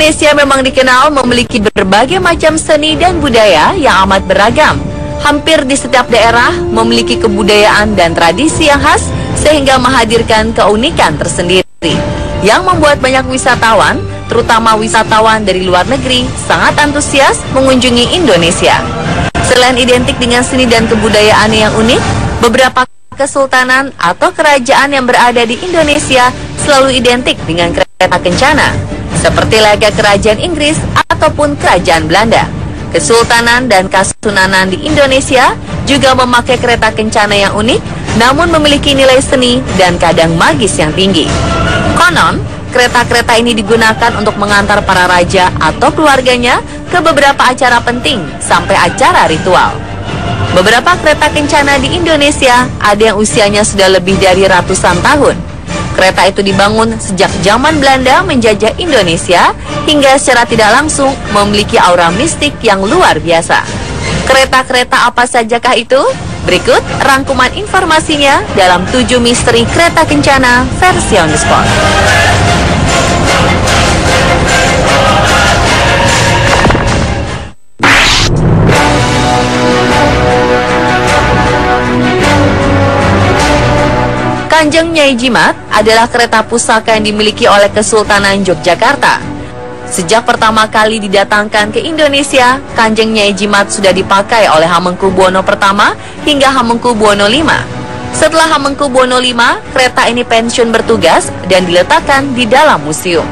Indonesia memang dikenal memiliki berbagai macam seni dan budaya yang amat beragam. Hampir di setiap daerah memiliki kebudayaan dan tradisi yang khas sehingga menghadirkan keunikan tersendiri yang membuat banyak wisatawan, terutama wisatawan dari luar negeri, sangat antusias mengunjungi Indonesia. Selain identik dengan seni dan kebudayaan yang unik, beberapa kesultanan atau kerajaan yang berada di Indonesia selalu identik dengan kereta kencana, seperti layaknya kerajaan Inggris ataupun kerajaan Belanda. Kesultanan dan kasunanan di Indonesia juga memakai kereta kencana yang unik, namun memiliki nilai seni dan kadang magis yang tinggi. Konon, kereta-kereta ini digunakan untuk mengantar para raja atau keluarganya ke beberapa acara penting sampai acara ritual. Beberapa kereta kencana di Indonesia ada yang usianya sudah lebih dari ratusan tahun. Kereta itu dibangun sejak zaman Belanda menjajah Indonesia hingga secara tidak langsung memiliki aura mistik yang luar biasa. Kereta-kereta apa sajakah itu? Berikut rangkuman informasinya dalam 7 misteri kereta kencana versi on the spot. Kanjeng Nyai Jimat adalah kereta pusaka yang dimiliki oleh Kesultanan Yogyakarta. Sejak pertama kali didatangkan ke Indonesia, Kanjeng Nyai Jimat sudah dipakai oleh Hamengkubuwono I hingga Hamengkubuwono V. Setelah Hamengkubuwono V, kereta ini pensiun bertugas dan diletakkan di dalam museum.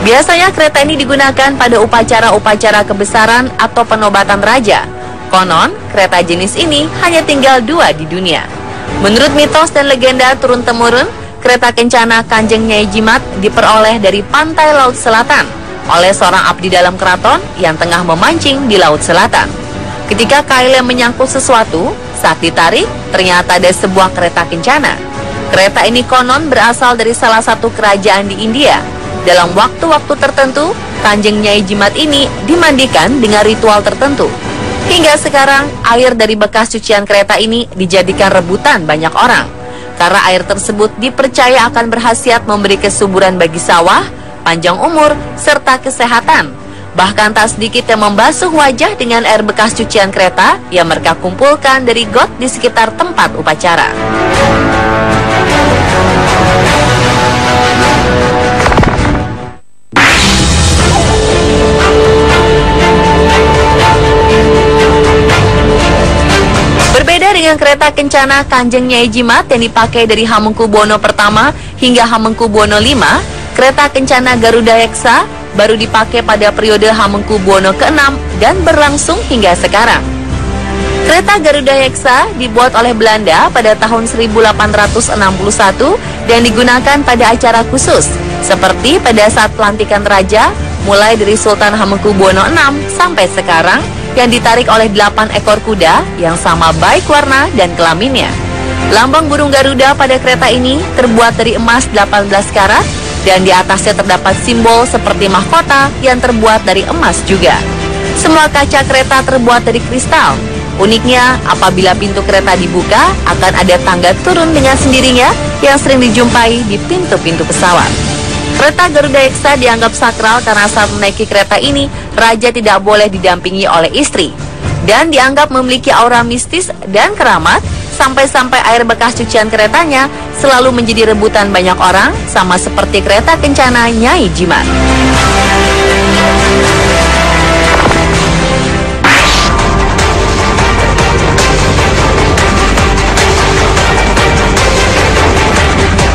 Biasanya kereta ini digunakan pada upacara-upacara kebesaran atau penobatan raja. Konon, kereta jenis ini hanya tinggal 2 di dunia. Menurut mitos dan legenda turun-temurun, kereta kencana Kanjeng Nyai Jimat diperoleh dari pantai Laut Selatan oleh seorang abdi dalam keraton yang tengah memancing di Laut Selatan. Ketika kailnya menyangkut sesuatu, saat ditarik, ternyata ada sebuah kereta kencana. Kereta ini konon berasal dari salah satu kerajaan di India. Dalam waktu-waktu tertentu, Kanjeng Nyai Jimat ini dimandikan dengan ritual tertentu. Hingga sekarang, air dari bekas cucian kereta ini dijadikan rebutan banyak orang. Karena air tersebut dipercaya akan berkhasiat memberi kesuburan bagi sawah, panjang umur, serta kesehatan. Bahkan tak sedikit yang membasuh wajah dengan air bekas cucian kereta yang mereka kumpulkan dari got di sekitar tempat upacara. Berbeda dengan kereta kencana Kanjeng Nyai Jimat yang dipakai dari Hamengkubuwono I hingga Hamengkubuwono V, kereta kencana Garuda Heksa baru dipakai pada periode Hamengkubuwono ke-6 dan berlangsung hingga sekarang. Kereta Garuda Heksa dibuat oleh Belanda pada tahun 1861 dan digunakan pada acara khusus, seperti pada saat pelantikan raja, mulai dari Sultan Hamengkubuwono VI sampai sekarang, yang ditarik oleh 8 ekor kuda yang sama baik warna dan kelaminnya. Lambang burung Garuda pada kereta ini terbuat dari emas 18 karat dan di atasnya terdapat simbol seperti mahkota yang terbuat dari emas juga. Semua kaca kereta terbuat dari kristal. Uniknya, apabila pintu kereta dibuka, akan ada tangga turun dengan sendirinya yang sering dijumpai di pintu-pintu pesawat. Kereta Garuda Heksa dianggap sakral karena saat menaiki kereta ini, raja tidak boleh didampingi oleh istri. Dan dianggap memiliki aura mistis dan keramat, sampai-sampai air bekas cucian keretanya selalu menjadi rebutan banyak orang, sama seperti kereta kencana Nyai Jimat.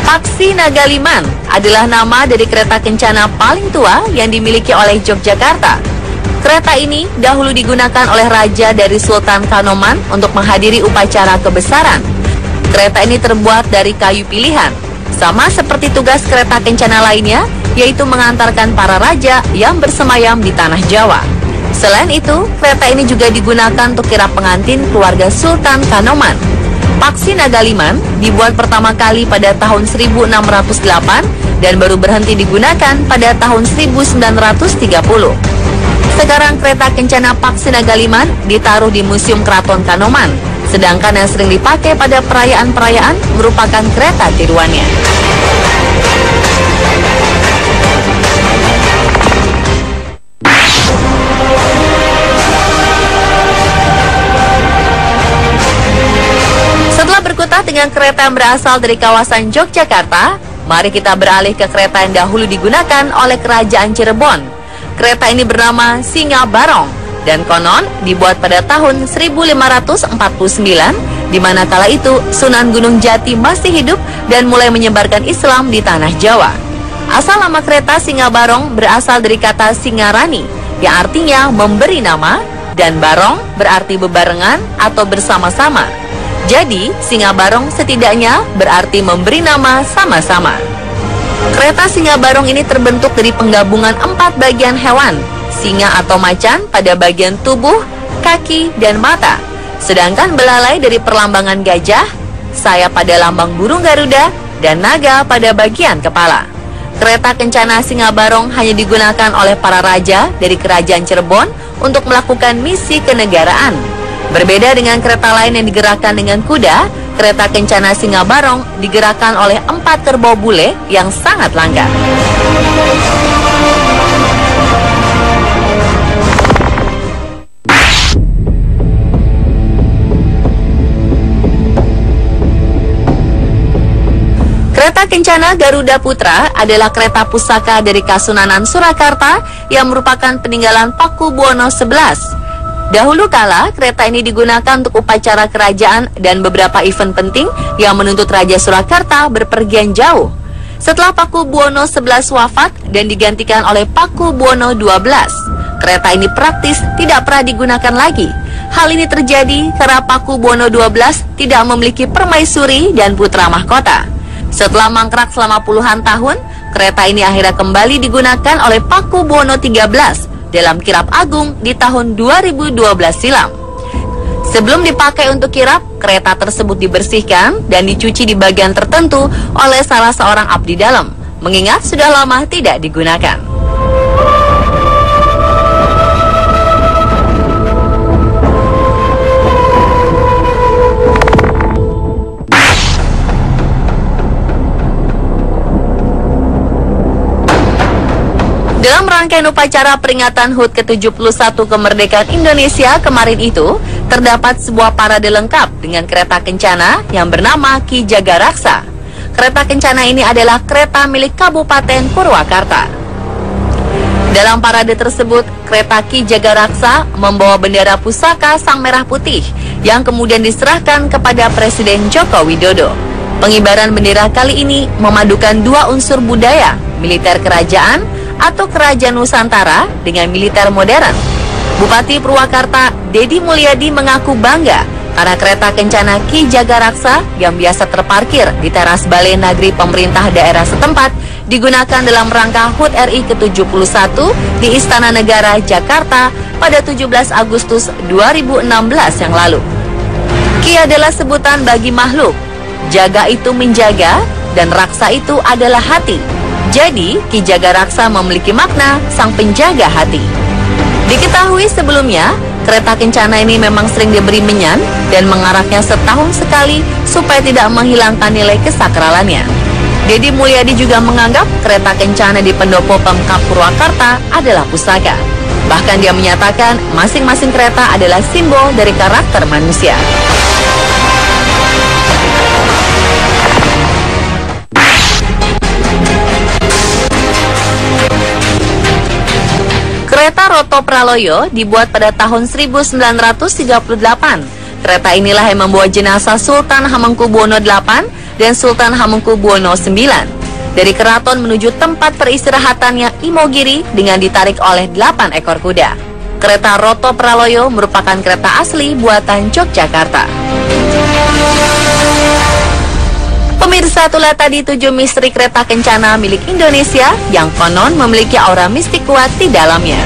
Paksi Nagaliman adalah nama dari kereta kencana paling tua yang dimiliki oleh Yogyakarta. Kereta ini dahulu digunakan oleh raja dari Sultan Kanoman untuk menghadiri upacara kebesaran. Kereta ini terbuat dari kayu pilihan, sama seperti tugas kereta kencana lainnya, yaitu mengantarkan para raja yang bersemayam di tanah Jawa. Selain itu, kereta ini juga digunakan untuk kirap pengantin keluarga Sultan Kanoman. Paksi Nagaliman dibuat pertama kali pada tahun 1608 dan baru berhenti digunakan pada tahun 1930. Sekarang kereta kencana Paksi Nagaliman ditaruh di Museum Keraton Kanoman, sedangkan yang sering dipakai pada perayaan-perayaan merupakan kereta tiruannya. dengan kereta yang berasal dari kawasan Yogyakarta, mari kita beralih ke kereta yang dahulu digunakan oleh Kerajaan Cirebon. Kereta ini bernama Singa Barong dan konon dibuat pada tahun 1549, di mana kala itu Sunan Gunung Jati masih hidup dan mulai menyebarkan Islam di tanah Jawa. Asal nama kereta Singa Barong berasal dari kata Singarani, yang artinya memberi nama, dan barong berarti bebarengan atau bersama-sama. Jadi, Singa Barong setidaknya berarti memberi nama sama-sama. Kereta Singa Barong ini terbentuk dari penggabungan 4 bagian hewan, singa atau macan pada bagian tubuh, kaki, dan mata. Sedangkan belalai dari perlambangan gajah, sayap pada lambang burung Garuda, dan naga pada bagian kepala. Kereta kencana Singa Barong hanya digunakan oleh para raja dari Kerajaan Cirebon untuk melakukan misi kenegaraan. Berbeda dengan kereta lain yang digerakkan dengan kuda, kereta kencana Singa Barong digerakkan oleh 4 kerbau bule yang sangat langka. Kereta kencana Garuda Putra adalah kereta pusaka dari Kasunanan Surakarta yang merupakan peninggalan Pakubuwono XI. Dahulu kala, kereta ini digunakan untuk upacara kerajaan dan beberapa event penting yang menuntut Raja Surakarta berpergian jauh. Setelah Pakubuwono XI wafat dan digantikan oleh Pakubuwono XII, kereta ini praktis tidak pernah digunakan lagi. Hal ini terjadi karena Pakubuwono XII tidak memiliki permaisuri dan putra mahkota. Setelah mangkrak selama puluhan tahun, kereta ini akhirnya kembali digunakan oleh Pakubuwono XIII dalam kirap agung di tahun 2012 silam. Sebelum dipakai untuk kirap, kereta tersebut dibersihkan dan dicuci di bagian tertentu oleh salah seorang abdi dalam, mengingat sudah lama tidak digunakan. Dalam rangkaian upacara peringatan HUT ke-71 kemerdekaan Indonesia kemarin itu, terdapat sebuah parade lengkap dengan kereta kencana yang bernama Ki Jagaraksa. Kereta kencana ini adalah kereta milik Kabupaten Purwakarta. Dalam parade tersebut, kereta Ki Jagaraksa membawa bendera pusaka Sang Merah Putih yang kemudian diserahkan kepada Presiden Joko Widodo. Pengibaran bendera kali ini memadukan 2 unsur budaya, militer kerajaan atau kerajaan Nusantara dengan militer modern. Bupati Purwakarta, Dedi Mulyadi mengaku bangga karena kereta kencana Ki Jagaraksa yang biasa terparkir di teras Balai Nagri pemerintah daerah setempat digunakan dalam rangka HUT RI ke-71 di Istana Negara, Jakarta pada 17 Agustus 2016 yang lalu. Ki adalah sebutan bagi makhluk. Jaga itu menjaga dan raksa itu adalah hati. Jadi, Ki Jagaraksa memiliki makna sang penjaga hati. Diketahui sebelumnya, kereta kencana ini memang sering diberi menyan dan mengaraknya setahun sekali supaya tidak menghilangkan nilai kesakralannya. Dedi Mulyadi juga menganggap kereta kencana di pendopo Pemkab Purwakarta adalah pusaka. Bahkan dia menyatakan masing-masing kereta adalah simbol dari karakter manusia. Kereta Roto Praloyo dibuat pada tahun 1938. Kereta inilah yang membawa jenazah Sultan Hamengkubuwono VIII dan Sultan Hamengkubuwono IX dari keraton menuju tempat peristirahatannya Imogiri dengan ditarik oleh 8 ekor kuda. Kereta Roto Praloyo merupakan kereta asli buatan Yogyakarta. Pemirsa, itulah tadi 7 misteri kereta kencana milik Indonesia yang konon memiliki aura mistik kuat di dalamnya.